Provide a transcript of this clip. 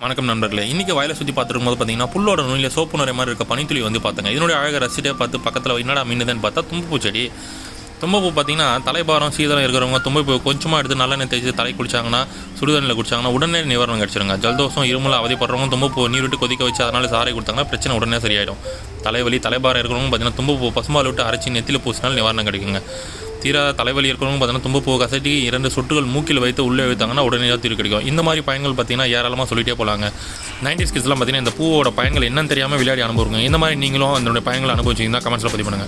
வணக்கம் நண்பர்களே. இன்றைக்கி வயலை சுற்றி பார்த்துருக்கும்போது பார்த்தீங்கன்னா புல்லோட நுனியில் சோப்பு நுரை மாதிரி இருக்க பனித்துளி வந்து பார்த்தங்க. இதனுடைய அழகை ரசிட்டே பார்த்து பக்கத்தில் என்னடா மீனுதுன்னு பார்த்தா தும்பப்பூ செடி. தும்பப்பூ பார்த்தீங்கன்னா தலைபாரம் சீதளம் இருக்கிறவங்க தும்பப்பூ கொஞ்சமாக எடுத்து நல்லெண்ணெய் தேய்ச்சி தலை குளிச்சாங்கன்னா சுடுதண்ணில் குடிச்சாங்கன்னா உடனே நிவாரணம் கிடச்சிருங்க. ஜலதோஷம் இருமல் அவதிப்படுறவங்க தும்பப்பூ நீர் விட்டு கொதிக்க வச்சு அதனால் சாரை கொடுத்தாங்கன்னா பிரச்சனை உடனே சரியாயிடும். தலைவலி தலைபாரம் இருக்கிறவங்க பார்த்தீங்கன்னா தும்பப்பூ பசும்பால் விட்டு அரைச்சி நெத்தியில் பூசினால் நிவாரணம் கிடைக்குங்க. தீரா தலைவலி இருக்கிறவங்க பார்த்தீங்கன்னா தும்பப்பூ கசட்டி 2 சொட்டுகள் மூக்கில் வைத்து உள்ளே வைத்தாங்கன்னா உடனே தீர்வு கிடைக்கும். இந்த மாதிரி பயன்கள் பார்த்தீங்கன்னா ஏராளமாக சொல்லிட்டே போகலாங்க. 90s கிட்ஸ்லாம் பார்த்தீங்கன்னா இந்த பூவோட பயன்கள் என்னன்னு தெரியாமல் விளையாடி அனுபவங்க. இந்த மாதிரி நீங்களும் அதனுடைய பயன்களை அனுபவிச்சிங்கன்னா கமெண்ட்ஸில் பதிவு பண்ணுங்கள்.